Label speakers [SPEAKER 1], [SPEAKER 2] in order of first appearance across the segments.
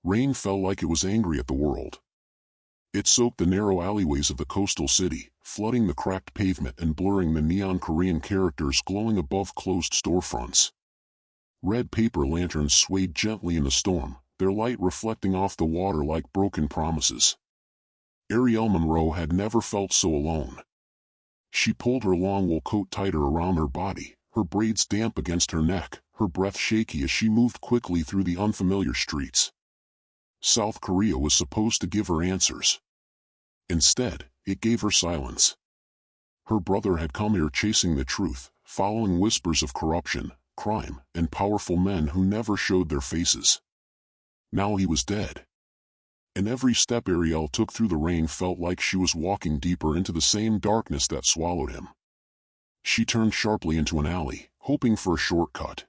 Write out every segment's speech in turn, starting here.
[SPEAKER 1] Rain fell like it was angry at the world. It soaked the narrow alleyways of the coastal city, flooding the cracked pavement and blurring the neon Korean characters glowing above closed storefronts. Red paper lanterns swayed gently in the storm, their light reflecting off the water like broken promises. Arielle Monroe had never felt so alone. She pulled her long wool coat tighter around her body, her braids damp against her neck, her breath shaky as she moved quickly through the unfamiliar streets. South Korea was supposed to give her answers. Instead, it gave her silence. Her brother had come here chasing the truth, following whispers of corruption, crime, and powerful men who never showed their faces. Now he was dead. And every step Arielle took through the rain felt like she was walking deeper into the same darkness that swallowed him. She turned sharply into an alley, hoping for a shortcut.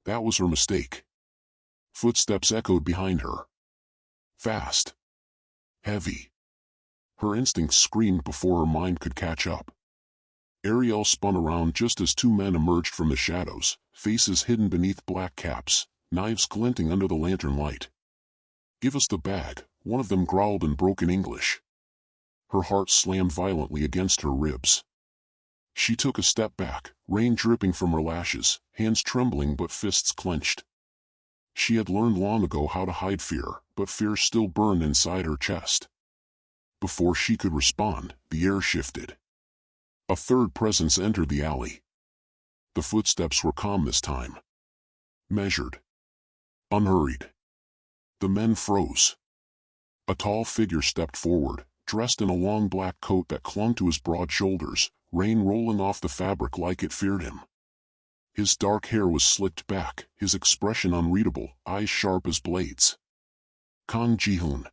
[SPEAKER 1] That was her mistake. Footsteps echoed behind her. Fast. Heavy. Her instincts screamed before her mind could catch up. Arielle spun around just as two men emerged from the shadows, faces hidden beneath black caps, knives glinting under the lantern light. "Give us the bag," one of them growled in broken English. Her heart slammed violently against her ribs. She took a step back, rain dripping from her lashes, hands trembling but fists clenched. She had learned long ago how to hide fear, but fear still burned inside her chest. Before she could respond, the air shifted. A third presence entered the alley. The footsteps were calm this time. Measured. Unhurried. The men froze. A tall figure stepped forward, dressed in a long black coat that clung to his broad shoulders, rain rolling off the fabric like it feared him. His dark hair was slicked back, his expression unreadable, eyes sharp as blades. Kang Ji-hoon.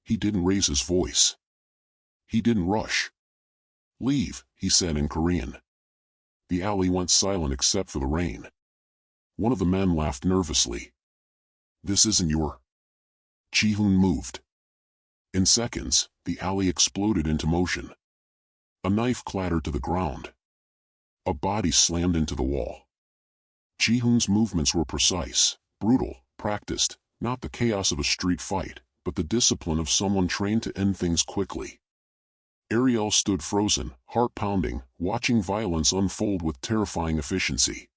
[SPEAKER 1] He didn't raise his voice. He didn't rush. "Leave," he said in Korean. The alley went silent except for the rain. One of the men laughed nervously. "This isn't your..." Ji-hoon moved. In seconds, the alley exploded into motion. A knife clattered to the ground. A body slammed into the wall. Ji-hoon's movements were precise, brutal, practiced, not the chaos of a street fight, but the discipline of someone trained to end things quickly. Arielle stood frozen, heart pounding, watching violence unfold with terrifying efficiency.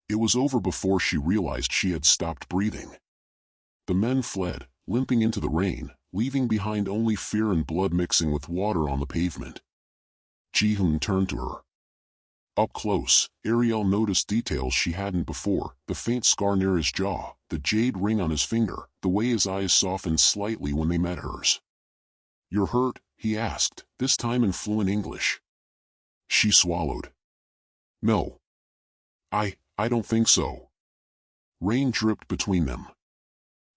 [SPEAKER 1] It was over before she realized she had stopped breathing. The men fled, limping into the rain, leaving behind only fear and blood mixing with water on the pavement. Ji-hoon turned to her. Up close, Arielle noticed details she hadn't before, the faint scar near his jaw, the jade ring on his finger, the way his eyes softened slightly when they met hers. "You're hurt?" he asked, this time in fluent English. She swallowed. "No. I don't think so." Rain dripped between them.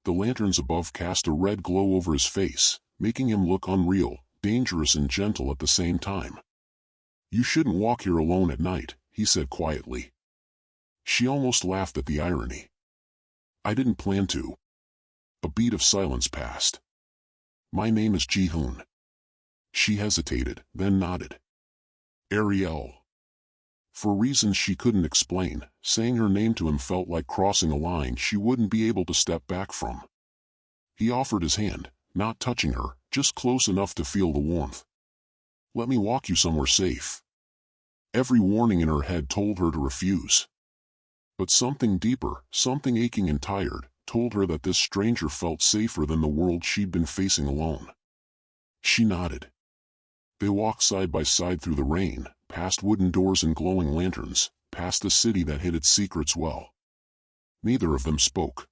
[SPEAKER 1] The lanterns above cast a red glow over his face, making him look unreal, dangerous and gentle at the same time. "You shouldn't walk here alone at night," he said quietly. She almost laughed at the irony. "I didn't plan to." A beat of silence passed. "My name is Ji-hoon." She hesitated, then nodded. "Arielle." For reasons she couldn't explain, saying her name to him felt like crossing a line she wouldn't be able to step back from. He offered his hand, not touching her, just close enough to feel the warmth. "Let me walk you somewhere safe." Every warning in her head told her to refuse. But something deeper, something aching and tired, told her that this stranger felt safer than the world she'd been facing alone. She nodded. They walked side by side through the rain, past wooden doors and glowing lanterns, past a city that hid its secrets well. Neither of them spoke.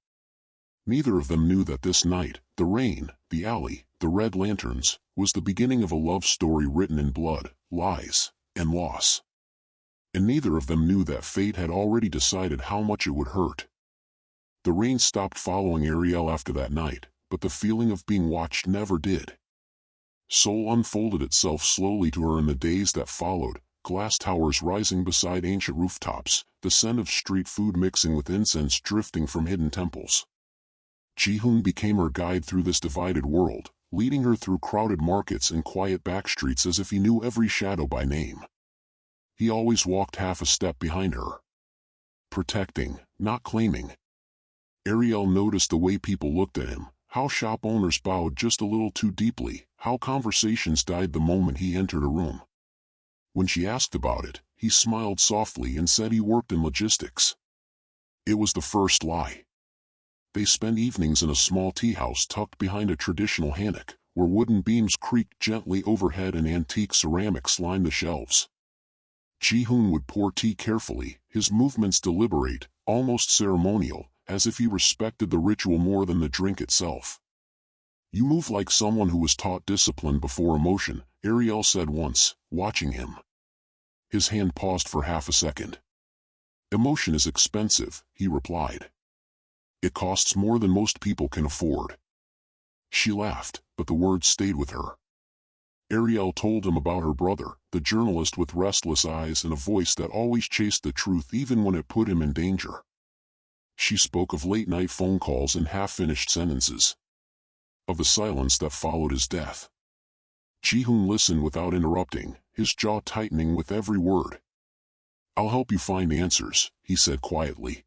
[SPEAKER 1] Neither of them knew that this night, the rain, the alley, the red lanterns, was the beginning of a love story written in blood, lies, and loss. And neither of them knew that fate had already decided how much it would hurt. The rain stopped following Arielle after that night, but the feeling of being watched never did. Soul unfolded itself slowly to her in the days that followed, glass towers rising beside ancient rooftops, the scent of street food mixing with incense drifting from hidden temples. Ji-hoon became her guide through this divided world, leading her through crowded markets and quiet backstreets as if he knew every shadow by name. He always walked half a step behind her. Protecting, not claiming. Arielle noticed the way people looked at him, how shop owners bowed just a little too deeply, how conversations died the moment he entered a room. When she asked about it, he smiled softly and said he worked in logistics. It was the first lie. They spent evenings in a small tea house tucked behind a traditional hammock, where wooden beams creaked gently overhead and antique ceramics lined the shelves. Ji-hoon would pour tea carefully, his movements deliberate, almost ceremonial, as if he respected the ritual more than the drink itself. "You move like someone who was taught discipline before emotion," Arielle said once, watching him. His hand paused for half a second. "Emotion is expensive," he replied. "It costs more than most people can afford." She laughed, but the words stayed with her. Arielle told him about her brother, the journalist with restless eyes and a voice that always chased the truth even when it put him in danger. She spoke of late-night phone calls and half-finished sentences. Of the silence that followed his death. Ji-hoon listened without interrupting, his jaw tightening with every word. "I'll help you find answers," he said quietly.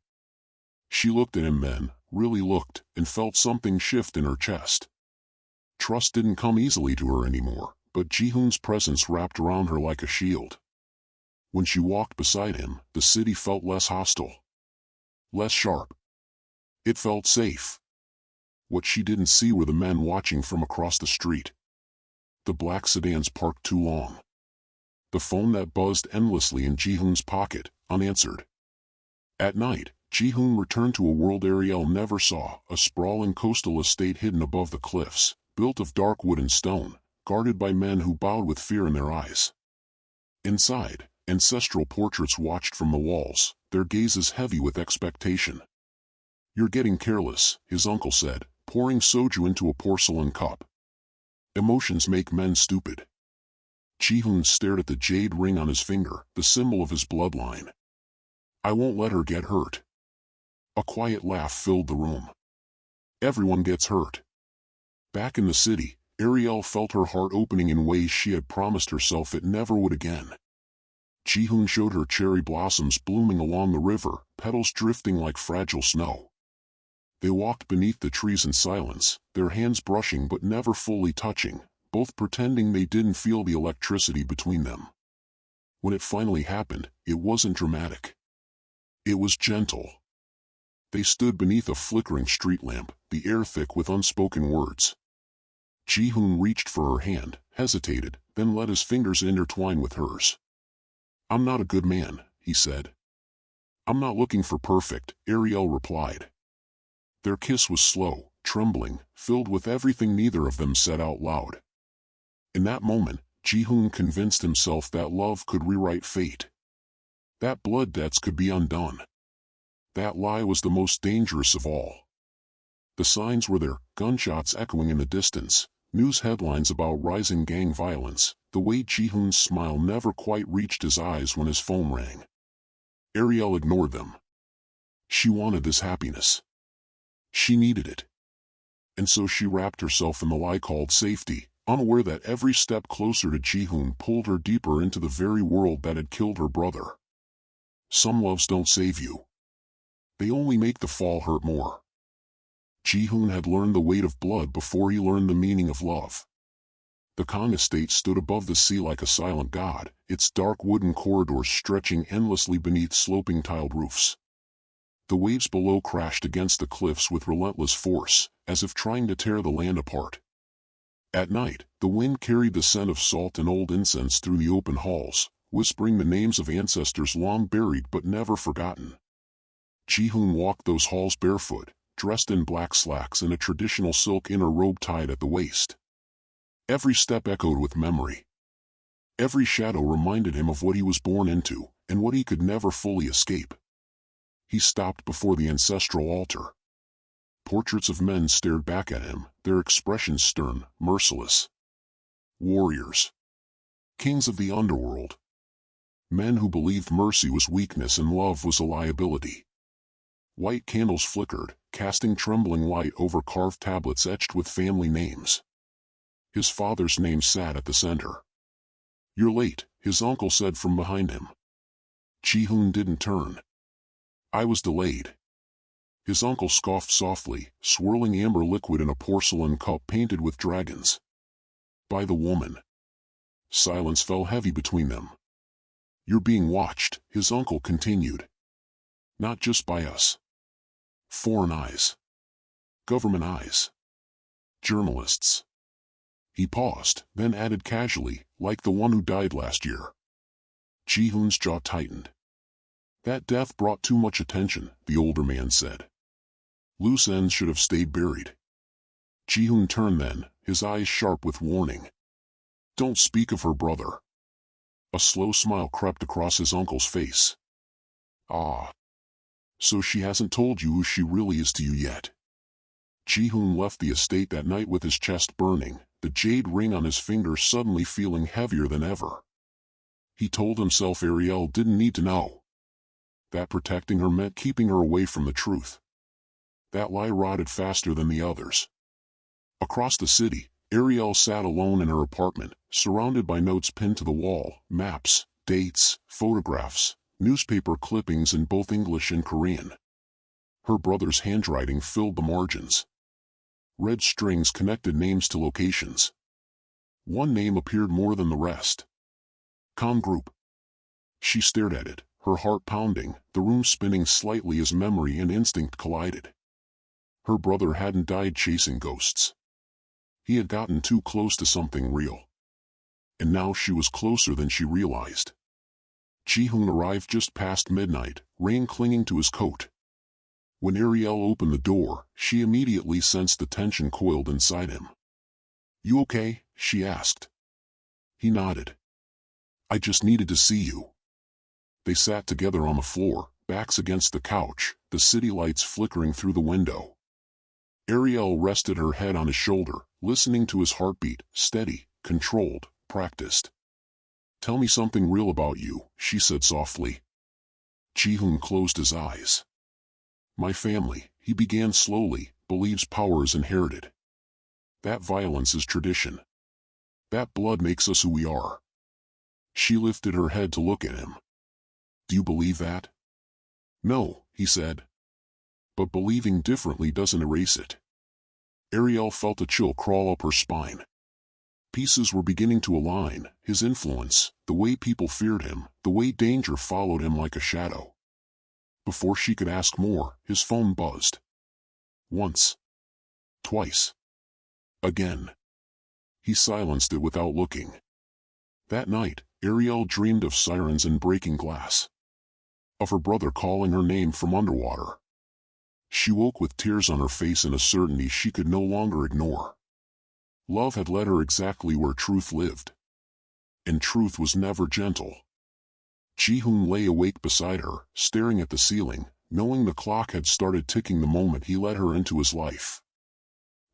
[SPEAKER 1] She looked at him then, really looked, and felt something shift in her chest. Trust didn't come easily to her anymore, but Ji-hoon's presence wrapped around her like a shield. When she walked beside him, the city felt less hostile. Less sharp. It felt safe. What she didn't see were the men watching from across the street. The black sedans parked too long. The phone that buzzed endlessly in Ji-hoon's pocket, unanswered. At night, Ji-hoon returned to a world Arielle never saw, a sprawling coastal estate hidden above the cliffs, built of dark wood and stone, guarded by men who bowed with fear in their eyes. Inside, ancestral portraits watched from the walls, their gazes heavy with expectation. "You're getting careless," his uncle said, pouring soju into a porcelain cup. "Emotions make men stupid." Ji-hoon stared at the jade ring on his finger, the symbol of his bloodline. "I won't let her get hurt." A quiet laugh filled the room. "Everyone gets hurt." Back in the city, Arielle felt her heart opening in ways she had promised herself it never would again. Ji-hoon showed her cherry blossoms blooming along the river, petals drifting like fragile snow. They walked beneath the trees in silence, their hands brushing but never fully touching, both pretending they didn't feel the electricity between them. When it finally happened, it wasn't dramatic. It was gentle. They stood beneath a flickering street lamp, the air thick with unspoken words. Ji-hoon reached for her hand, hesitated, then let his fingers intertwine with hers. "I'm not a good man," he said. "I'm not looking for perfect," Arielle replied. Their kiss was slow, trembling, filled with everything neither of them said out loud. In that moment, Ji-hoon convinced himself that love could rewrite fate. That blood debts could be undone. That lie was the most dangerous of all. The signs were there, gunshots echoing in the distance, news headlines about rising gang violence. The way Ji-hoon's smile never quite reached his eyes when his phone rang. Arielle ignored them. She wanted this happiness. She needed it. And so she wrapped herself in the lie called safety, unaware that every step closer to Ji-hoon pulled her deeper into the very world that had killed her brother. Some loves don't save you. They only make the fall hurt more. Ji-hoon had learned the weight of blood before he learned the meaning of love. The Kang estate stood above the sea like a silent god, its dark wooden corridors stretching endlessly beneath sloping tiled roofs. The waves below crashed against the cliffs with relentless force, as if trying to tear the land apart. At night, the wind carried the scent of salt and old incense through the open halls, whispering the names of ancestors long buried but never forgotten. Ji-hoon walked those halls barefoot, dressed in black slacks and a traditional silk inner robe tied at the waist. Every step echoed with memory. Every shadow reminded him of what he was born into, and what he could never fully escape. He stopped before the ancestral altar. Portraits of men stared back at him, their expressions stern, merciless. Warriors. Kings of the underworld. Men who believed mercy was weakness and love was a liability. White candles flickered, casting trembling light over carved tablets etched with family names. His father's name sat at the center. "You're late," his uncle said from behind him. Ji-hoon didn't turn. "I was delayed." His uncle scoffed softly, swirling amber liquid in a porcelain cup painted with dragons. By the woman. Silence fell heavy between them. You're being watched, his uncle continued. Not just by us. Foreign eyes. Government eyes. Journalists. He paused, then added casually, like the one who died last year. Ji-hoon's jaw tightened. That death brought too much attention, the older man said. Loose ends should have stayed buried. Ji-hoon turned then, his eyes sharp with warning. Don't speak of her brother. A slow smile crept across his uncle's face. Ah. So she hasn't told you who she really is to you yet. Ji-hoon left the estate that night with his chest burning, the jade ring on his finger suddenly feeling heavier than ever. He told himself Arielle didn't need to know. That protecting her meant keeping her away from the truth. That lie rotted faster than the others. Across the city, Arielle sat alone in her apartment, surrounded by notes pinned to the wall, maps, dates, photographs, newspaper clippings in both English and Korean. Her brother's handwriting filled the margins. Red strings connected names to locations. One name appeared more than the rest. Kang Group. She stared at it, her heart pounding, the room spinning slightly as memory and instinct collided. Her brother hadn't died chasing ghosts. He had gotten too close to something real. And now she was closer than she realized. Ji-hoon arrived just past midnight, rain clinging to his coat. When Arielle opened the door, she immediately sensed the tension coiled inside him. You okay? She asked. He nodded. I just needed to see you. They sat together on the floor, backs against the couch, the city lights flickering through the window. Arielle rested her head on his shoulder, listening to his heartbeat, steady, controlled, practiced. Tell me something real about you, she said softly. Ji-hoon closed his eyes. My family, he began slowly, believes power is inherited. That violence is tradition. That blood makes us who we are. She lifted her head to look at him. Do you believe that? No, he said. But believing differently doesn't erase it. Arielle felt a chill crawl up her spine. Pieces were beginning to align, his influence, the way people feared him, the way danger followed him like a shadow. Before she could ask more, his phone buzzed. Once. Twice. Again. He silenced it without looking. That night, Arielle dreamed of sirens and breaking glass. Of her brother calling her name from underwater. She woke with tears on her face and a certainty she could no longer ignore. Love had led her exactly where truth lived. And truth was never gentle. Ji-hoon lay awake beside her, staring at the ceiling, knowing the clock had started ticking the moment he let her into his life.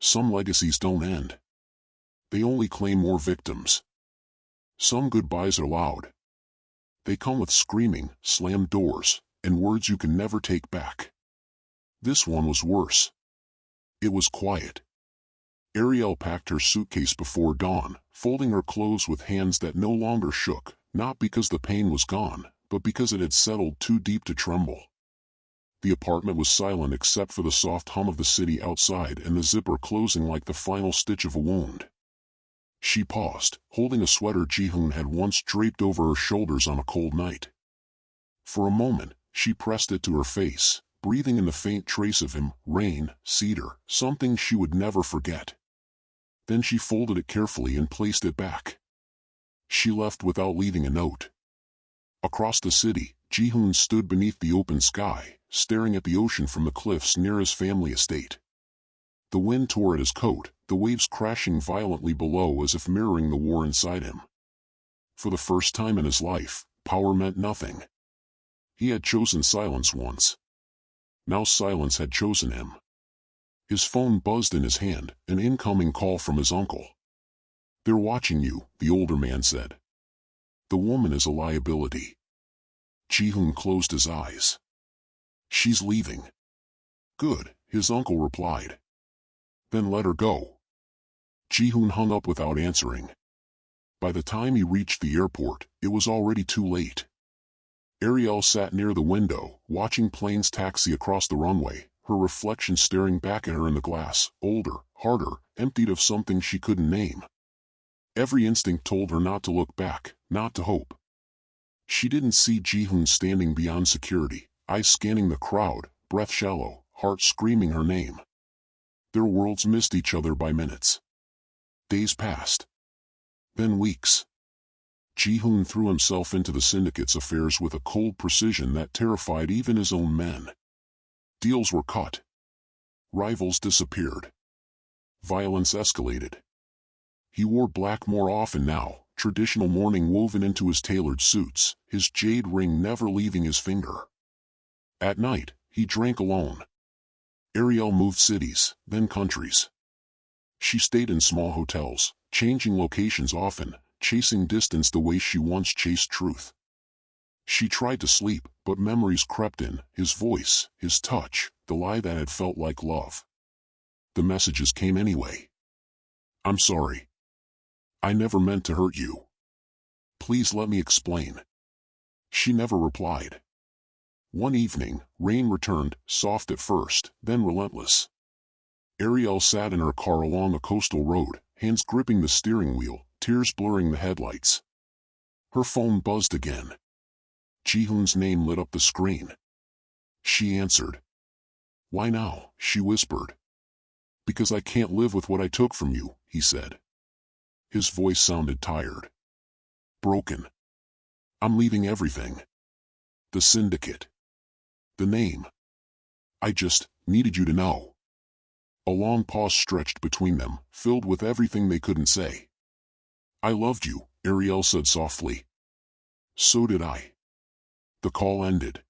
[SPEAKER 1] Some legacies don't end. They only claim more victims. Some goodbyes are loud. They come with screaming, slammed doors, and words you can never take back. This one was worse. It was quiet. Arielle packed her suitcase before dawn, folding her clothes with hands that no longer shook, not because the pain was gone, but because it had settled too deep to tremble. The apartment was silent except for the soft hum of the city outside and the zipper closing like the final stitch of a wound. She paused, holding a sweater Ji-hoon had once draped over her shoulders on a cold night. For a moment, she pressed it to her face, breathing in the faint trace of him, rain, cedar, something she would never forget. Then she folded it carefully and placed it back. She left without leaving a note. Across the city, Ji-hoon stood beneath the open sky, staring at the ocean from the cliffs near his family estate. The wind tore at his coat, the waves crashing violently below as if mirroring the war inside him. For the first time in his life, power meant nothing. He had chosen silence once. Now silence had chosen him. His phone buzzed in his hand, an incoming call from his uncle. They're watching you, the older man said. The woman is a liability. Ji-hoon closed his eyes. She's leaving. Good, his uncle replied. Then let her go. Ji-hoon hung up without answering. By the time he reached the airport, it was already too late. Arielle sat near the window, watching planes taxi across the runway, her reflection staring back at her in the glass, older, harder, emptied of something she couldn't name. Every instinct told her not to look back, not to hope. She didn't see Ji-hoon standing beyond security, eyes scanning the crowd, breath shallow, heart screaming her name. Their worlds missed each other by minutes. Days passed. Then weeks. Ji-hoon threw himself into the syndicate's affairs with a cold precision that terrified even his own men. Deals were cut. Rivals disappeared. Violence escalated. He wore black more often now, traditional mourning woven into his tailored suits, his jade ring never leaving his finger. At night, he drank alone. Arielle moved cities, then countries. She stayed in small hotels, changing locations often, chasing distance the way she once chased truth. She tried to sleep, but memories crept in, his voice, his touch, the lie that had felt like love. The messages came anyway. "I'm sorry. I never meant to hurt you. Please let me explain." She never replied. One evening, rain returned, soft at first, then relentless. Arielle sat in her car along a coastal road, hands gripping the steering wheel, tears blurring the headlights. Her phone buzzed again. Ji-hoon's name lit up the screen. She answered. "Why now?" she whispered. "Because I can't live with what I took from you," he said. His voice sounded tired. Broken. "I'm leaving everything. The syndicate. The name. I just needed you to know." A long pause stretched between them, filled with everything they couldn't say. "I loved you," Arielle said softly. "So did I." The call ended.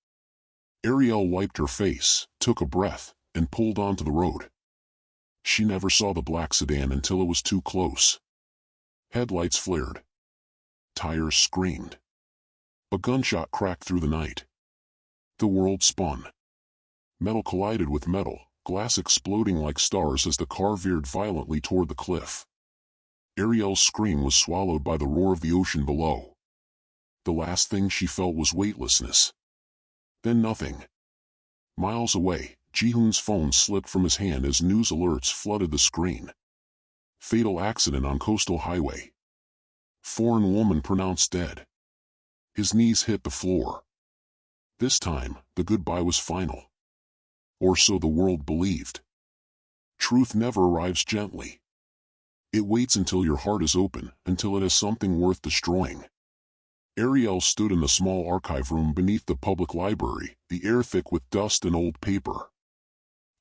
[SPEAKER 1] Arielle wiped her face, took a breath, and pulled onto the road. She never saw the black sedan until it was too close. Headlights flared. Tires screamed. A gunshot cracked through the night. The world spun. Metal collided with metal, glass exploding like stars as the car veered violently toward the cliff. Arielle's scream was swallowed by the roar of the ocean below. The last thing she felt was weightlessness. Then nothing. Miles away, Ji-hoon's phone slipped from his hand as news alerts flooded the screen. Fatal accident on coastal highway. Foreign woman pronounced dead. His knees hit the floor. This time, the goodbye was final. Or so the world believed. Truth never arrives gently. It waits until your heart is open, until it has something worth destroying. Arielle stood in the small archive room beneath the public library, the air thick with dust and old paper.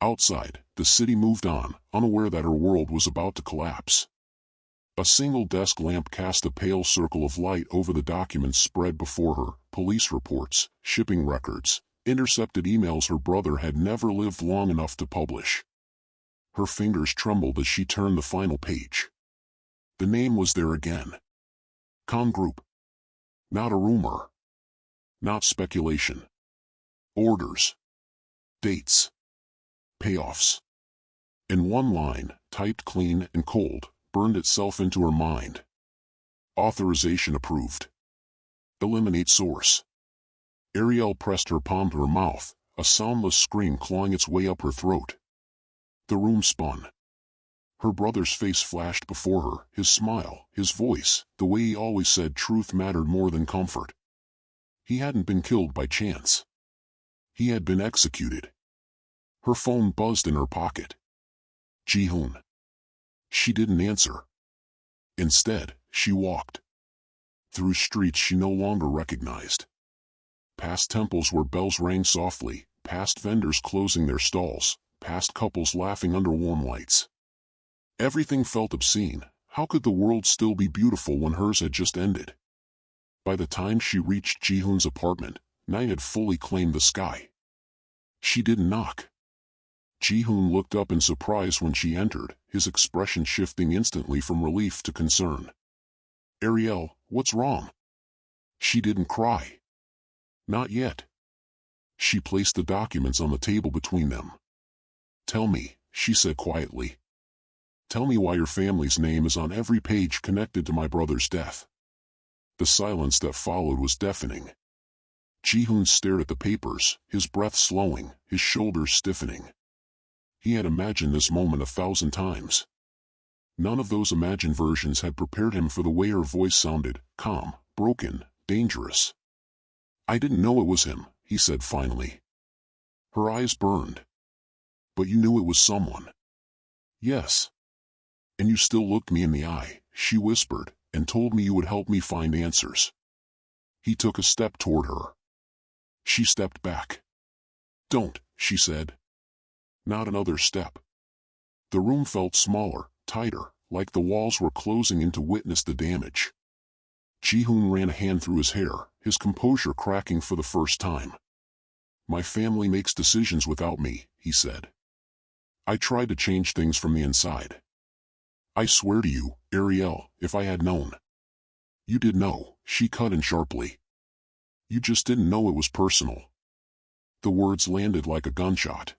[SPEAKER 1] Outside, the city moved on, unaware that her world was about to collapse. A single desk lamp cast a pale circle of light over the documents spread before her, police reports, shipping records, intercepted emails her brother had never lived long enough to publish. Her fingers trembled as she turned the final page. The name was there again. Kang Group. Not a rumor. Not speculation. Orders. Dates. Payoffs. And one line, typed clean and cold, burned itself into her mind. Authorization approved. Eliminate source. Arielle pressed her palm to her mouth, a soundless scream clawing its way up her throat. The room spun. Her brother's face flashed before her, his smile, his voice, the way he always said truth mattered more than comfort. He hadn't been killed by chance. He had been executed. Her phone buzzed in her pocket. Ji-hoon. She didn't answer. Instead, she walked. Through streets she no longer recognized. Past temples where bells rang softly, past vendors closing their stalls, past couples laughing under warm lights. Everything felt obscene. How could the world still be beautiful when hers had just ended? By the time she reached Ji-hoon's apartment, night had fully claimed the sky. She didn't knock. Ji-hoon looked up in surprise when she entered, his expression shifting instantly from relief to concern. "Arielle, what's wrong?" She didn't cry. Not yet. She placed the documents on the table between them. "Tell me," she said quietly. "Tell me why your family's name is on every page connected to my brother's death." The silence that followed was deafening. Ji-hoon stared at the papers, his breath slowing, his shoulders stiffening. He had imagined this moment 1,000 times. None of those imagined versions had prepared him for the way her voice sounded, calm, broken, dangerous. "I didn't know it was him," he said finally. Her eyes burned. "But you knew it was someone." "Yes. And you still looked me in the eye," she whispered, "and told me you would help me find answers." He took a step toward her. She stepped back. "Don't," she said. Not another step. The room felt smaller, tighter, like the walls were closing in to witness the damage. Ji-hoon ran a hand through his hair, his composure cracking for the first time. "My family makes decisions without me," he said. "I tried to change things from the inside. I swear to you, Arielle, if I had known." "You did know," she cut in sharply. "You just didn't know it was personal." The words landed like a gunshot.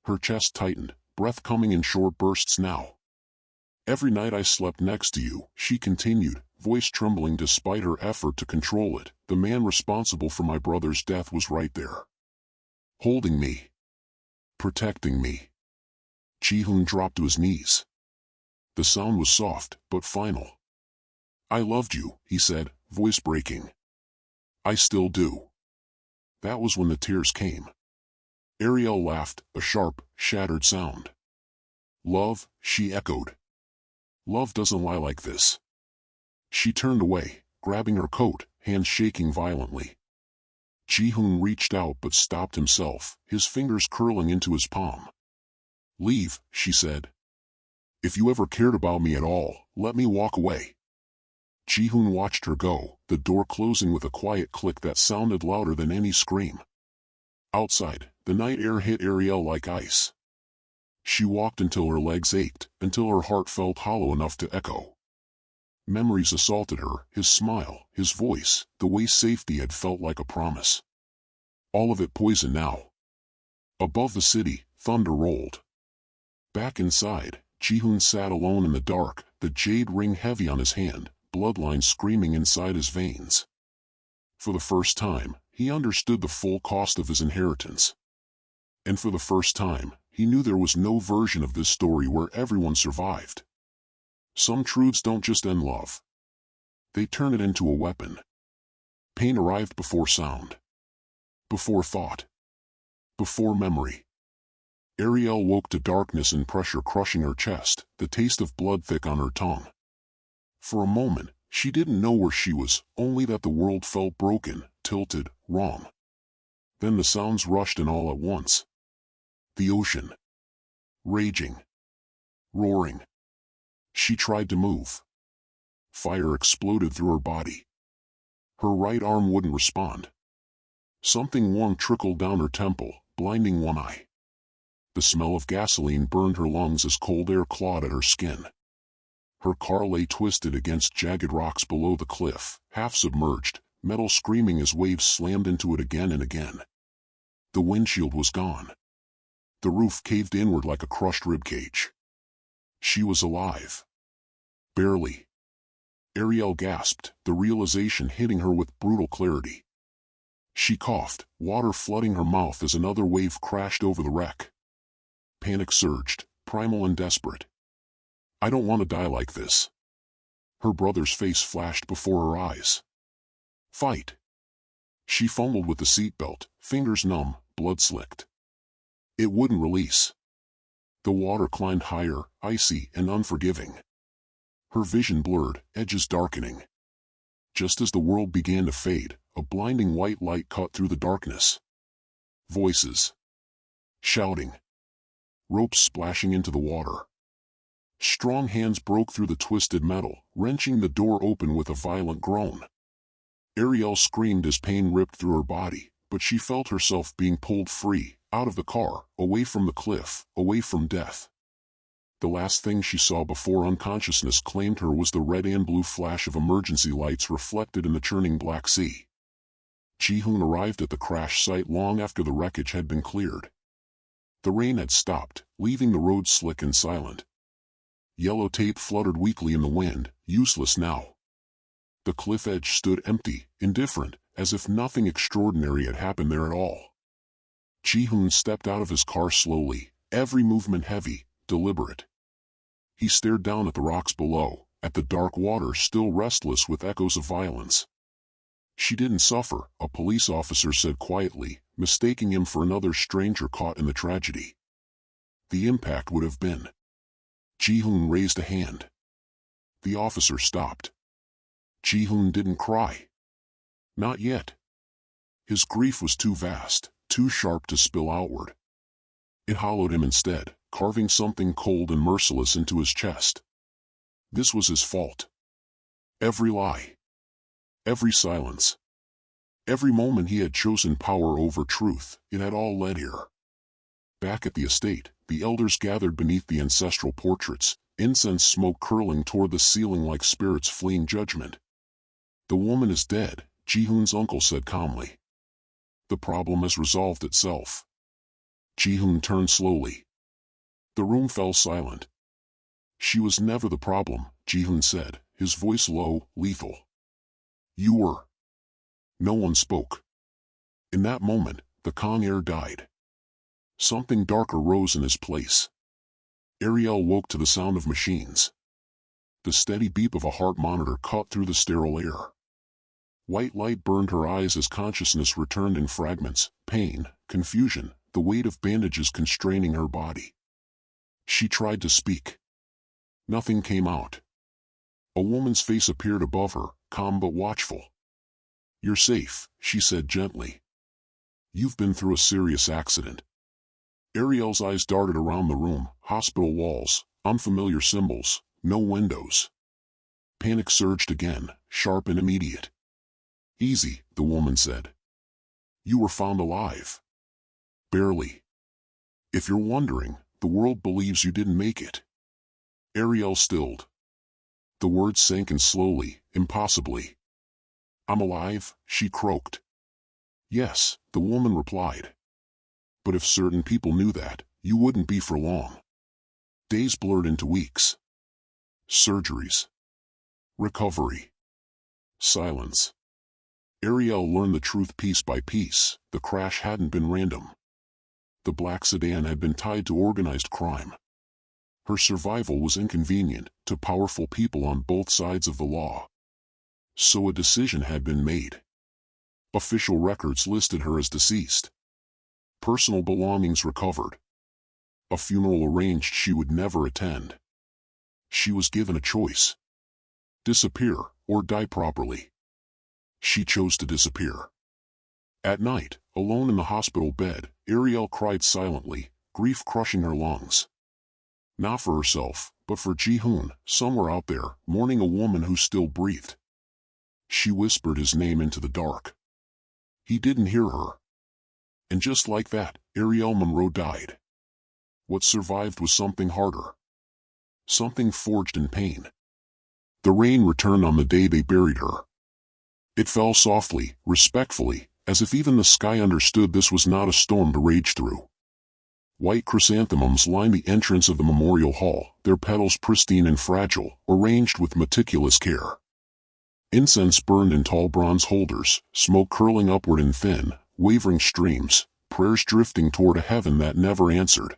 [SPEAKER 1] Her chest tightened, breath coming in short bursts now. "Every night I slept next to you," she continued, voice trembling despite her effort to control it. "The man responsible for my brother's death was right there. Holding me. Protecting me." Ji-hoon dropped to his knees. The sound was soft, but final. "I loved you," he said, voice breaking. "I still do." That was when the tears came. Arielle laughed, a sharp, shattered sound. "Love," she echoed. "Love doesn't lie like this." She turned away, grabbing her coat, hands shaking violently. Ji-hoon reached out but stopped himself, his fingers curling into his palm. "Leave," she said. "If you ever cared about me at all, let me walk away." Ji-hoon watched her go, the door closing with a quiet click that sounded louder than any scream. Outside, the night air hit Arielle like ice. She walked until her legs ached, until her heart felt hollow enough to echo. Memories assaulted her, his smile, his voice, the way safety had felt like a promise. All of it poison now. Above the city, thunder rolled. Back inside, Ji-hoon sat alone in the dark, the jade ring heavy on his hand, bloodlines screaming inside his veins. For the first time, he understood the full cost of his inheritance. And for the first time, he knew there was no version of this story where everyone survived. Some truths don't just end love. They turn it into a weapon. Pain arrived before sound. Before thought. Before memory. Arielle woke to darkness and pressure crushing her chest, the taste of blood thick on her tongue. For a moment, she didn't know where she was, only that the world felt broken, tilted, wrong. Then the sounds rushed in all at once. The ocean. Raging. Roaring. She tried to move. Fire exploded through her body. Her right arm wouldn't respond. Something warm trickled down her temple, blinding one eye. The smell of gasoline burned her lungs as cold air clawed at her skin. Her car lay twisted against jagged rocks below the cliff, half submerged, metal screaming as waves slammed into it again and again. The windshield was gone. The roof caved inward like a crushed ribcage. She was alive. Barely. Arielle gasped, the realization hitting her with brutal clarity. She coughed, water flooding her mouth as another wave crashed over the wreck. Panic surged, primal and desperate. "I don't want to die like this." Her brother's face flashed before her eyes. "Fight." She fumbled with the seatbelt, fingers numb, blood slicked. It wouldn't release. The water climbed higher, icy and unforgiving. Her vision blurred, edges darkening. Just as the world began to fade, a blinding white light cut through the darkness. Voices. Shouting. Ropes splashing into the water. Strong hands broke through the twisted metal, wrenching the door open with a violent groan. Arielle screamed as pain ripped through her body, but she felt herself being pulled free, out of the car, away from the cliff, away from death. The last thing she saw before unconsciousness claimed her was the red and blue flash of emergency lights reflected in the churning Black Sea. Ji-hoon arrived at the crash site long after the wreckage had been cleared. The rain had stopped, leaving the road slick and silent. Yellow tape fluttered weakly in the wind, useless now. The cliff edge stood empty, indifferent, as if nothing extraordinary had happened there at all. Ji-hoon stepped out of his car slowly, every movement heavy, deliberate. He stared down at the rocks below, at the dark water still restless with echoes of violence. She didn't suffer, a police officer said quietly, mistaking him for another stranger caught in the tragedy. The impact would have been. Ji-hoon raised a hand. The officer stopped. Ji-hoon didn't cry. Not yet. His grief was too vast, too sharp to spill outward. It hollowed him instead, carving something cold and merciless into his chest. This was his fault. Every lie. Every silence. Every moment he had chosen power over truth, it had all led here. Back at the estate, the elders gathered beneath the ancestral portraits, incense smoke curling toward the ceiling like spirits fleeing judgment. The woman is dead, Ji-hoon's uncle said calmly. The problem has resolved itself. Ji-hoon turned slowly. The room fell silent. She was never the problem, Ji-hoon said, his voice low, lethal. You were. No one spoke. In that moment, the Kang heir died. Something darker rose in his place. Arielle woke to the sound of machines. The steady beep of a heart monitor cut through the sterile air. White light burned her eyes as consciousness returned in fragments, pain, confusion, the weight of bandages constraining her body. She tried to speak. Nothing came out. A woman's face appeared above her, calm but watchful. You're safe, she said gently. You've been through a serious accident. Arielle's eyes darted around the room, hospital walls, unfamiliar symbols, no windows. Panic surged again, sharp and immediate. Easy, the woman said. You were found alive. Barely. If you're wondering, the world believes you didn't make it. Arielle stilled. The words sank in slowly, impossibly. I'm alive, she croaked. Yes, the woman replied. But if certain people knew that, you wouldn't be for long. Days blurred into weeks. Surgeries. Recovery. Silence. Arielle learned the truth piece by piece. The crash hadn't been random. The black sedan had been tied to organized crime. Her survival was inconvenient to powerful people on both sides of the law. So a decision had been made. Official records listed her as deceased. Personal belongings recovered. A funeral arranged she would never attend. She was given a choice. Disappear, or die properly. She chose to disappear. At night, alone in the hospital bed, Arielle cried silently, grief crushing her lungs. Not for herself, but for Ji-hoon, somewhere out there, mourning a woman who still breathed. She whispered his name into the dark. He didn't hear her. And just like that, Arielle Monroe died. What survived was something harder. Something forged in pain. The rain returned on the day they buried her. It fell softly, respectfully, as if even the sky understood this was not a storm to rage through. White chrysanthemums lined the entrance of the memorial hall, their petals pristine and fragile, arranged with meticulous care. Incense burned in tall bronze holders, smoke curling upward in thin, wavering streams, prayers drifting toward a heaven that never answered.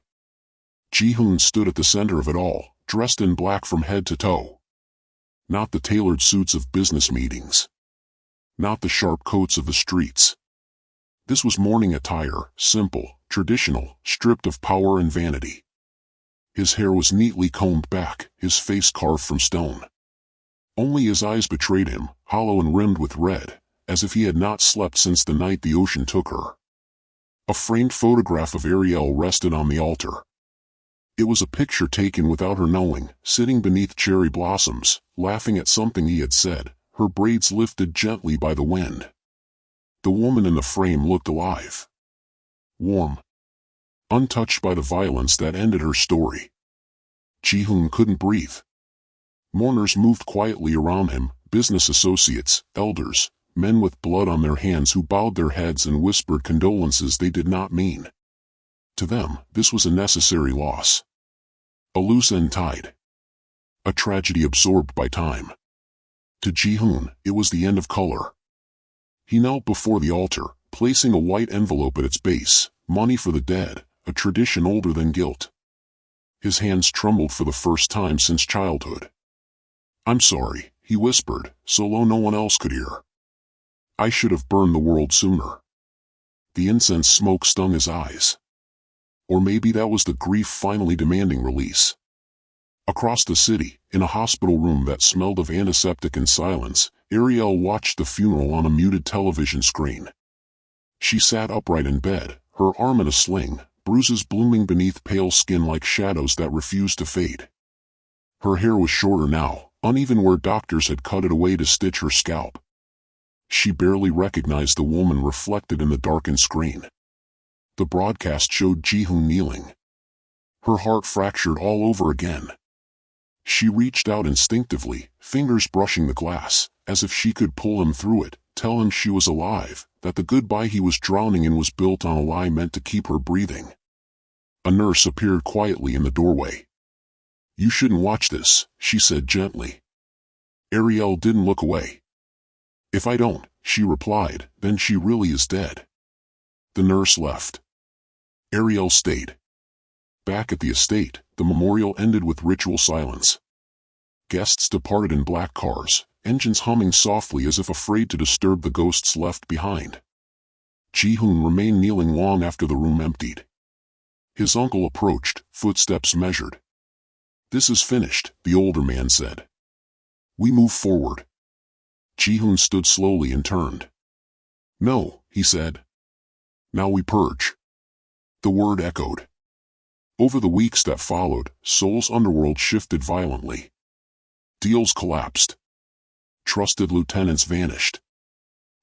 [SPEAKER 1] Ji-hoon stood at the center of it all, dressed in black from head to toe. Not the tailored suits of business meetings. Not the sharp coats of the streets. This was mourning attire, simple, traditional, stripped of power and vanity. His hair was neatly combed back, his face carved from stone. Only his eyes betrayed him, hollow and rimmed with red, as if he had not slept since the night the ocean took her. A framed photograph of Arielle rested on the altar. It was a picture taken without her knowing, sitting beneath cherry blossoms, laughing at something he had said, her braids lifted gently by the wind. The woman in the frame looked alive. Warm. Untouched by the violence that ended her story. Ji-hoon couldn't breathe. Mourners moved quietly around him, business associates, elders, men with blood on their hands who bowed their heads and whispered condolences they did not mean. To them, this was a necessary loss. A loose end tied. A tragedy absorbed by time. To Ji-hoon, it was the end of color. He knelt before the altar, placing a white envelope at its base, money for the dead, a tradition older than guilt. His hands trembled for the first time since childhood. "I'm sorry," he whispered, so low no one else could hear. "I should have burned the world sooner." The incense smoke stung his eyes. Or maybe that was the grief finally demanding release. Across the city, in a hospital room that smelled of antiseptic and silence, Arielle watched the funeral on a muted television screen. She sat upright in bed, her arm in a sling, bruises blooming beneath pale skin like shadows that refused to fade. Her hair was shorter now, uneven where doctors had cut it away to stitch her scalp. She barely recognized the woman reflected in the darkened screen. The broadcast showed Ji-hoon kneeling. Her heart fractured all over again. She reached out instinctively, fingers brushing the glass, as if she could pull him through it, tell him she was alive, that the goodbye he was drowning in was built on a lie meant to keep her breathing. A nurse appeared quietly in the doorway. "You shouldn't watch this," she said gently. Arielle didn't look away. "If I don't," she replied, "then she really is dead." The nurse left. Arielle stayed. Back at the estate, the memorial ended with ritual silence. Guests departed in black cars, engines humming softly as if afraid to disturb the ghosts left behind. Ji-hoon remained kneeling long after the room emptied. His uncle approached, footsteps measured. "This is finished," the older man said. "We move forward." Ji-hoon stood slowly and turned. "No," he said. "Now we purge." The word echoed. Over the weeks that followed, Seoul's underworld shifted violently. Deals collapsed. Trusted lieutenants vanished.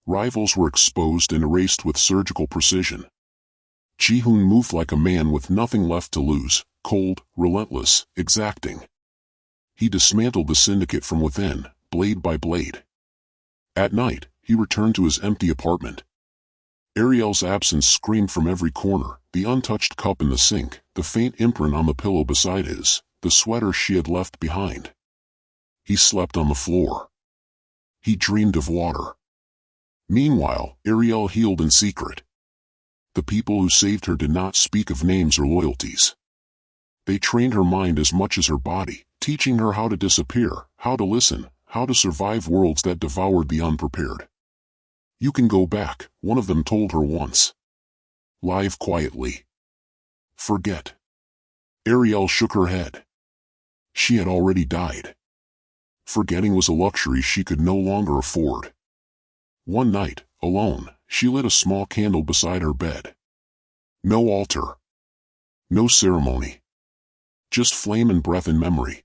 [SPEAKER 1] Rivals were exposed and erased with surgical precision. Ji-hoon moved like a man with nothing left to lose, cold, relentless, exacting. He dismantled the syndicate from within, blade by blade. At night, he returned to his empty apartment. Arielle's absence screamed from every corner, the untouched cup in the sink, the faint imprint on the pillow beside his, the sweater she had left behind. He slept on the floor. He dreamed of water. Meanwhile, Arielle healed in secret. The people who saved her did not speak of names or loyalties. They trained her mind as much as her body, teaching her how to disappear, how to listen, how to survive worlds that devoured the unprepared. "You can go back," one of them told her once. "Live quietly. Forget." Arielle shook her head. She had already died. Forgetting was a luxury she could no longer afford. One night, alone, she lit a small candle beside her bed. No altar. No ceremony. Just flame and breath and memory.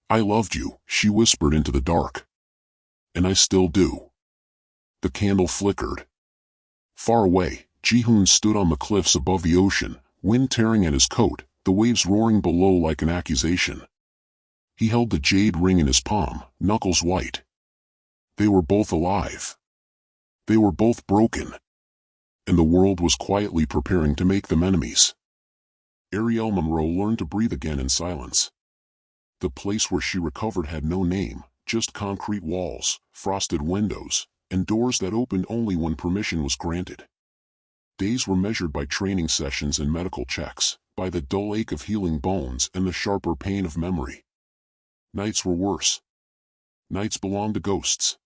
[SPEAKER 1] "I loved you," she whispered into the dark. "And I still do." The candle flickered. Far away, Ji-hoon stood on the cliffs above the ocean, wind tearing at his coat, the waves roaring below like an accusation. He held the jade ring in his palm, knuckles white. They were both alive. They were both broken. And the world was quietly preparing to make them enemies. Arielle Monroe learned to breathe again in silence. The place where she recovered had no name, just concrete walls, frosted windows, and doors that opened only when permission was granted. Days were measured by training sessions and medical checks, by the dull ache of healing bones and the sharper pain of memory. Nights were worse. Nights belonged to ghosts.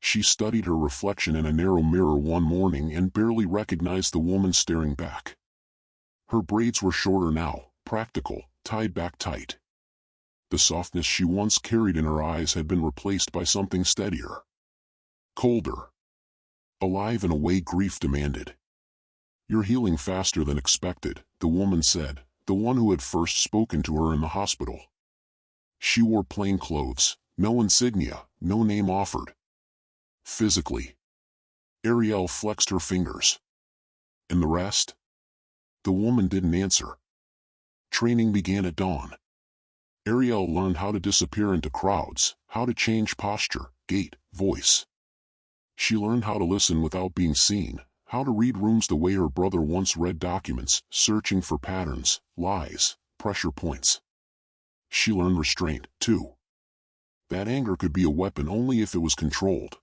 [SPEAKER 1] She studied her reflection in a narrow mirror one morning and barely recognized the woman staring back. Her braids were shorter now, practical, tied back tight. The softness she once carried in her eyes had been replaced by something steadier. Colder. Alive in a way grief demanded. "You're healing faster than expected," the woman said, the one who had first spoken to her in the hospital. She wore plain clothes, no insignia, no name offered. Physically. Arielle flexed her fingers. "And the rest?" The woman didn't answer. Training began at dawn. Arielle learned how to disappear into crowds, how to change posture, gait, voice. She learned how to listen without being seen, how to read rooms the way her brother once read documents, searching for patterns, lies, pressure points. She learned restraint, too. That anger could be a weapon only if it was controlled.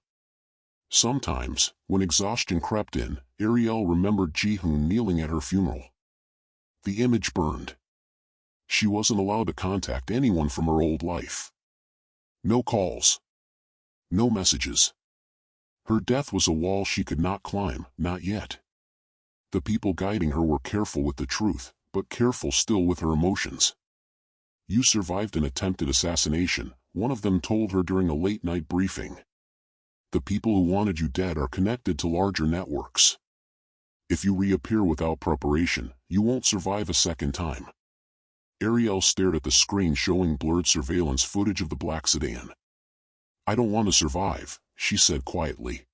[SPEAKER 1] Sometimes, when exhaustion crept in, Arielle remembered Ji-hoon kneeling at her funeral. The image burned. She wasn't allowed to contact anyone from her old life. No calls. No messages. Her death was a wall she could not climb, not yet. The people guiding her were careful with the truth, but careful still with her emotions. "You survived an attempted assassination," one of them told her during a late-night briefing. "The people who wanted you dead are connected to larger networks. If you reappear without preparation, you won't survive a second time." Arielle stared at the screen showing blurred surveillance footage of the black sedan. "I don't want to survive," she said quietly.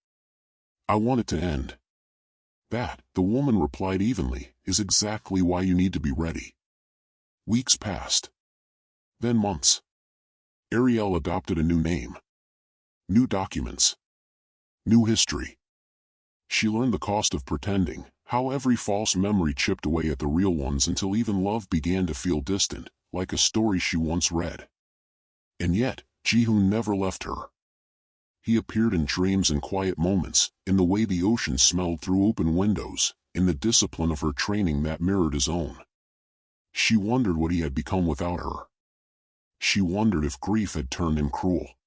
[SPEAKER 1] "I want it to end." "That," the woman replied evenly, "is exactly why you need to be ready." Weeks passed. Then months. Arielle adopted a new name. New documents. New history. She learned the cost of pretending, how every false memory chipped away at the real ones until even love began to feel distant, like a story she once read. And yet, Ji-hoon never left her. He appeared in dreams and quiet moments, in the way the ocean smelled through open windows, in the discipline of her training that mirrored his own. She wondered what he had become without her. She wondered if grief had turned him cruel.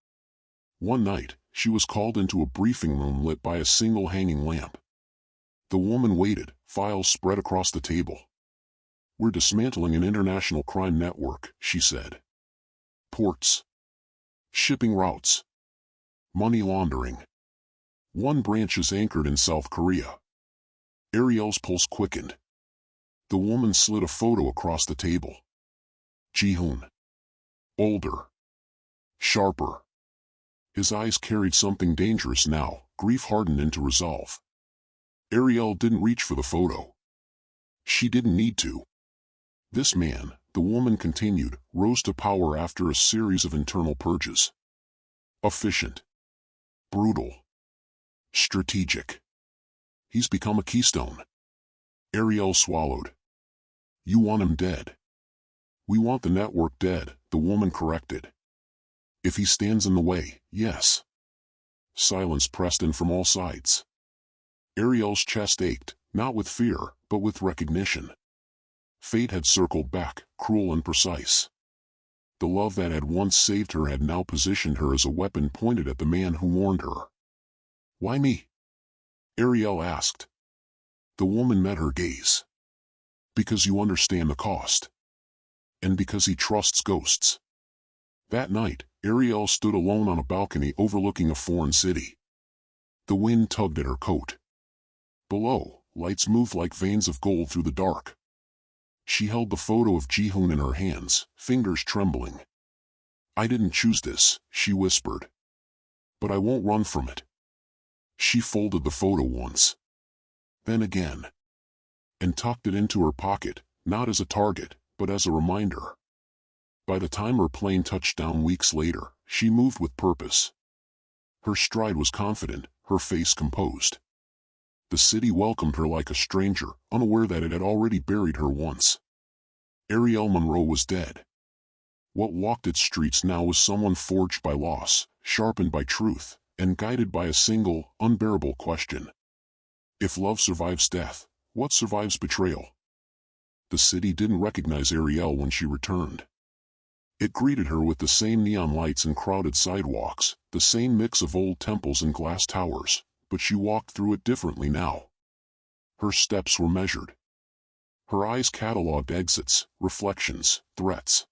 [SPEAKER 1] One night, she was called into a briefing room lit by a single hanging lamp. The woman waited, files spread across the table. "We're dismantling an international crime network," she said. "Ports. Shipping routes. Money laundering. One branch is anchored in South Korea." Arielle's pulse quickened. The woman slid a photo across the table. Ji-hoon. Older. Sharper. His eyes carried something dangerous now, grief hardened into resolve. Arielle didn't reach for the photo. She didn't need to. This man, the woman continued, rose to power after a series of internal purges. Efficient. Brutal. Strategic. He's become a keystone. Arielle swallowed. "You want him dead." "We want the network dead," the woman corrected. "If he stands in the way, yes." Silence pressed in from all sides. Arielle's chest ached, not with fear, but with recognition. Fate had circled back, cruel and precise. The love that had once saved her had now positioned her as a weapon pointed at the man who warned her. "Why me?" Arielle asked. The woman met her gaze. "Because you understand the cost. And because he trusts ghosts." That night, Arielle stood alone on a balcony overlooking a foreign city. The wind tugged at her coat. Below, lights moved like veins of gold through the dark. She held the photo of Ji-hoon in her hands, fingers trembling. "I didn't choose this," she whispered. "But I won't run from it." She folded the photo once. Then again. And tucked it into her pocket, not as a target, but as a reminder. By the time her plane touched down weeks later, she moved with purpose. Her stride was confident, her face composed. The city welcomed her like a stranger, unaware that it had already buried her once. Arielle Monroe was dead. What walked its streets now was someone forged by loss, sharpened by truth, and guided by a single, unbearable question. If love survives death, what survives betrayal? The city didn't recognize Arielle when she returned. It greeted her with the same neon lights and crowded sidewalks, the same mix of old temples and glass towers, but she walked through it differently now. Her steps were measured. Her eyes catalogued exits, reflections, threats.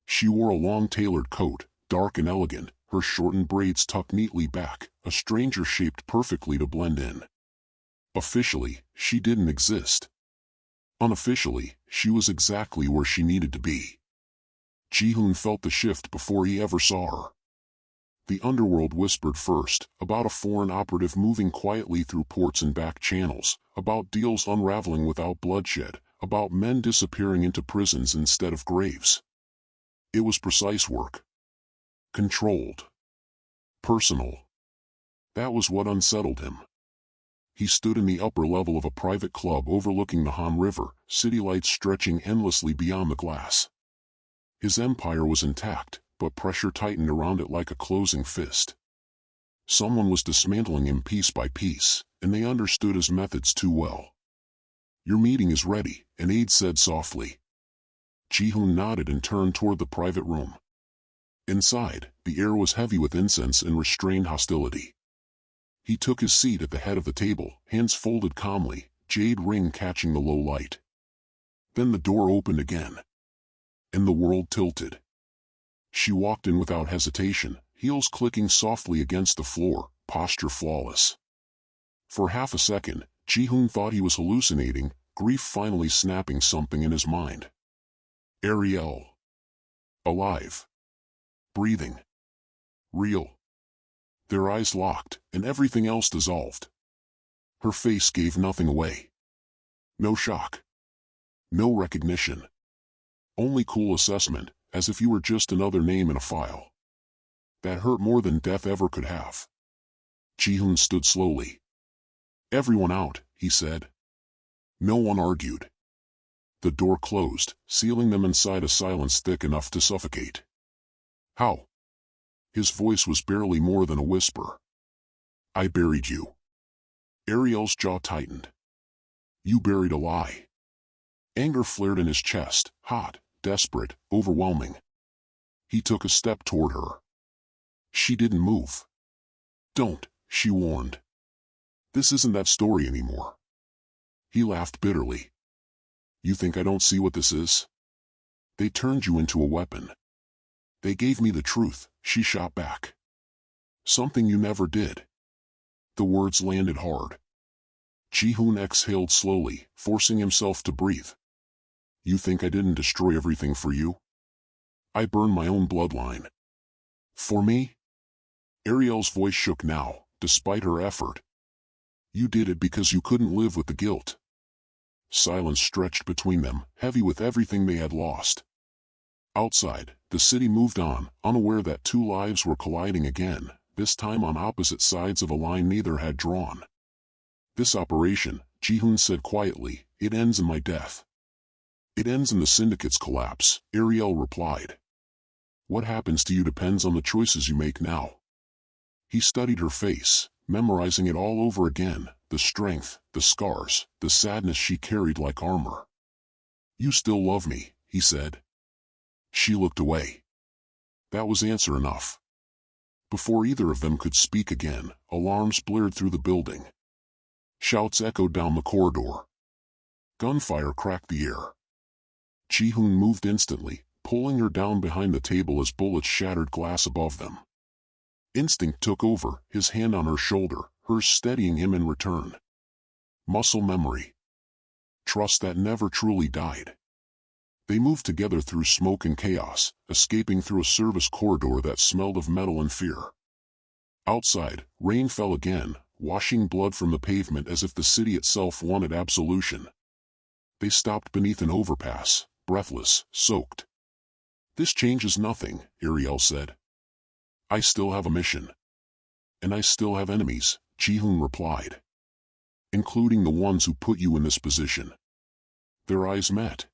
[SPEAKER 1] She wore a long tailored coat, dark and elegant, her shortened braids tucked neatly back, a stranger shaped perfectly to blend in. Officially, she didn't exist. Unofficially, she was exactly where she needed to be. Ji-hoon felt the shift before he ever saw her. The underworld whispered first, about a foreign operative moving quietly through ports and back channels, about deals unraveling without bloodshed, about men disappearing into prisons instead of graves. It was precise work. Controlled. Personal. That was what unsettled him. He stood in the upper level of a private club overlooking the Han River, city lights stretching endlessly beyond the glass. His empire was intact, but pressure tightened around it like a closing fist. Someone was dismantling him piece by piece, and they understood his methods too well. Your meeting is ready, an aide said softly. Ji-hoon nodded and turned toward the private room. Inside, the air was heavy with incense and restrained hostility. He took his seat at the head of the table, hands folded calmly, jade ring catching the low light. Then the door opened again. And the world tilted. She walked in without hesitation, heels clicking softly against the floor, posture flawless. For half a second, Ji-hoon thought he was hallucinating, grief finally snapping something in his mind. Arielle. Alive. Breathing. Real. Their eyes locked, and everything else dissolved. Her face gave nothing away. No shock. No recognition. Only cool assessment, as if you were just another name in a file. That hurt more than death ever could have. Ji-hoon stood slowly. Everyone out, he said. No one argued. The door closed, sealing them inside a silence thick enough to suffocate. How? His voice was barely more than a whisper. I buried you. Arielle's jaw tightened. You buried a lie. Anger flared in his chest, hot, desperate, overwhelming. He took a step toward her. She didn't move. Don't, she warned. This isn't that story anymore. He laughed bitterly. You think I don't see what this is? They turned you into a weapon. They gave me the truth, she shot back. Something you never did. The words landed hard. Ji-hoon exhaled slowly, forcing himself to breathe. You think I didn't destroy everything for you? I burned my own bloodline. For me? Arielle's voice shook now, despite her effort. You did it because you couldn't live with the guilt. Silence stretched between them, heavy with everything they had lost. Outside, the city moved on, unaware that two lives were colliding again, this time on opposite sides of a line neither had drawn. This operation, Ji-hoon said quietly, it ends in my death. It ends in the syndicate's collapse, Arielle replied. What happens to you depends on the choices you make now. He studied her face, memorizing it all over again, the strength, the scars, the sadness she carried like armor. You still love me, he said. She looked away. That was answer enough. Before either of them could speak again, alarms blared through the building. Shouts echoed down the corridor. Gunfire cracked the air. Ji-hoon moved instantly, pulling her down behind the table as bullets shattered glass above them. Instinct took over, his hand on her shoulder, hers steadying him in return. Muscle memory. Trust that never truly died. They moved together through smoke and chaos, escaping through a service corridor that smelled of metal and fear. Outside, rain fell again, washing blood from the pavement as if the city itself wanted absolution. They stopped beneath an overpass, breathless, soaked. This changes nothing, Arielle said. I still have a mission. And I still have enemies, Ji-hoon replied. Including the ones who put you in this position. Their eyes met.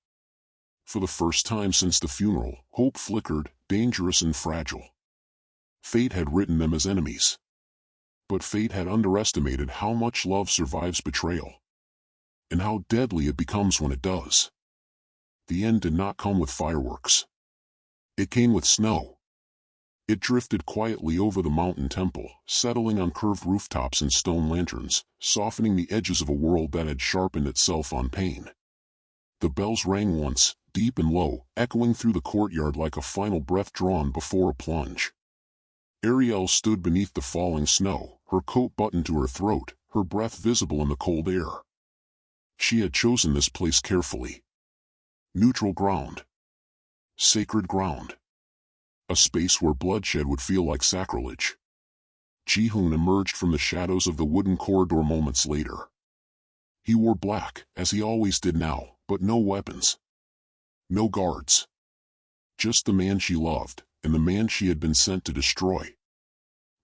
[SPEAKER 1] For the first time since the funeral, hope flickered, dangerous and fragile. Fate had written them as enemies. But fate had underestimated how much love survives betrayal. And how deadly it becomes when it does. The end did not come with fireworks. It came with snow. It drifted quietly over the mountain temple, settling on curved rooftops and stone lanterns, softening the edges of a world that had sharpened itself on pain. The bells rang once, deep and low, echoing through the courtyard like a final breath drawn before a plunge. Arielle stood beneath the falling snow, her coat buttoned to her throat, her breath visible in the cold air. She had chosen this place carefully. Neutral ground. Sacred ground. A space where bloodshed would feel like sacrilege. Ji-hoon emerged from the shadows of the wooden corridor moments later. He wore black, as he always did now, but no weapons. No guards. Just the man she loved, and the man she had been sent to destroy.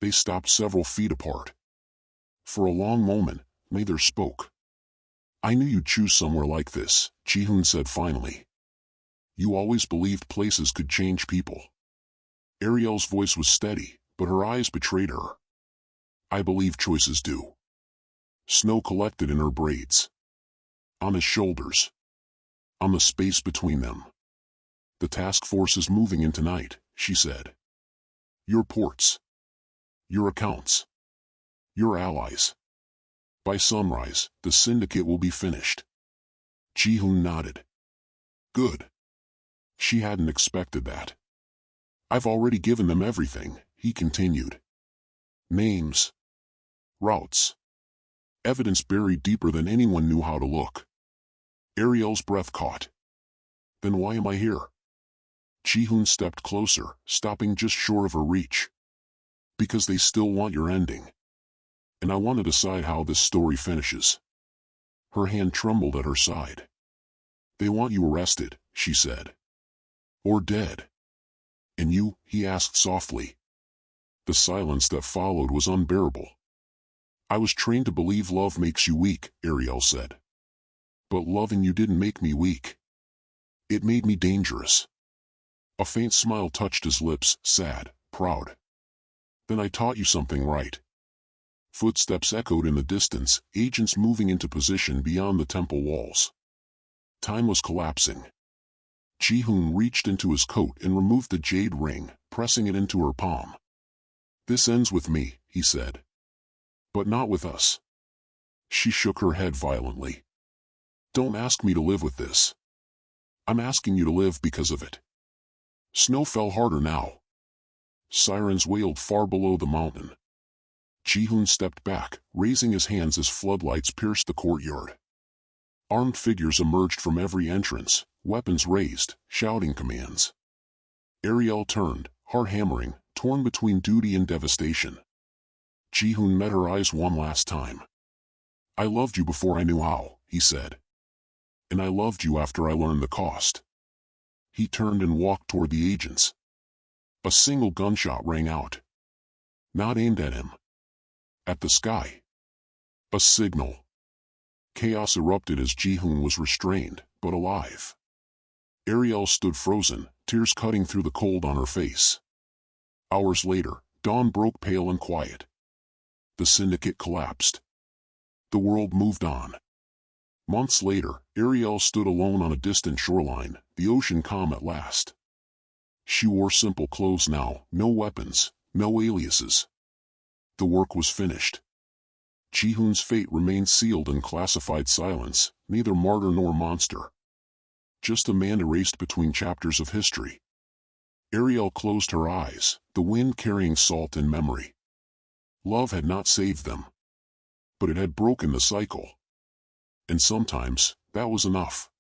[SPEAKER 1] They stopped several feet apart. For a long moment, neither spoke. I knew you'd choose somewhere like this, Ji-hoon said finally. You always believed places could change people. Arielle's voice was steady, but her eyes betrayed her. I believe choices do. Snow collected in her braids. On his shoulders. On the space between them. The task force is moving in tonight, she said. Your ports. Your accounts. Your allies. By sunrise, the syndicate will be finished. Ji-hoon nodded. Good. She hadn't expected that. I've already given them everything, he continued. Names. Routes. Evidence buried deeper than anyone knew how to look. Arielle's breath caught. Then why am I here? Ji-hoon stepped closer, stopping just short of her reach. Because they still want your ending. And I want to decide how this story finishes. Her hand trembled at her side. They want you arrested, she said. Or dead. And you? He asked softly. The silence that followed was unbearable. I was trained to believe love makes you weak, Arielle said. But loving you didn't make me weak. It made me dangerous. A faint smile touched his lips, sad, proud. Then I taught you something right. Footsteps echoed in the distance, agents moving into position beyond the temple walls. Time was collapsing. Ji-hoon reached into his coat and removed the jade ring, pressing it into her palm. This ends with me, he said. But not with us. She shook her head violently. Don't ask me to live with this. I'm asking you to live because of it. Snow fell harder now. Sirens wailed far below the mountain. Ji-hoon stepped back, raising his hands as floodlights pierced the courtyard. Armed figures emerged from every entrance, weapons raised, shouting commands. Arielle turned, heart hammering, torn between duty and devastation. Ji-hoon met her eyes one last time. I loved you before I knew how, he said. And I loved you after I learned the cost. He turned and walked toward the agents. A single gunshot rang out. Not aimed at him. At the sky. A signal. Chaos erupted as Ji-hoon was restrained, but alive. Arielle stood frozen, tears cutting through the cold on her face. Hours later, dawn broke pale and quiet. The syndicate collapsed. The world moved on. Months later, Arielle stood alone on a distant shoreline, the ocean calm at last. She wore simple clothes now, no weapons, no aliases. The work was finished. Ji-hoon's fate remained sealed in classified silence, neither martyr nor monster. Just a man erased between chapters of history. Arielle closed her eyes, the wind carrying salt and memory. Love had not saved them. But it had broken the cycle. And sometimes, that was enough.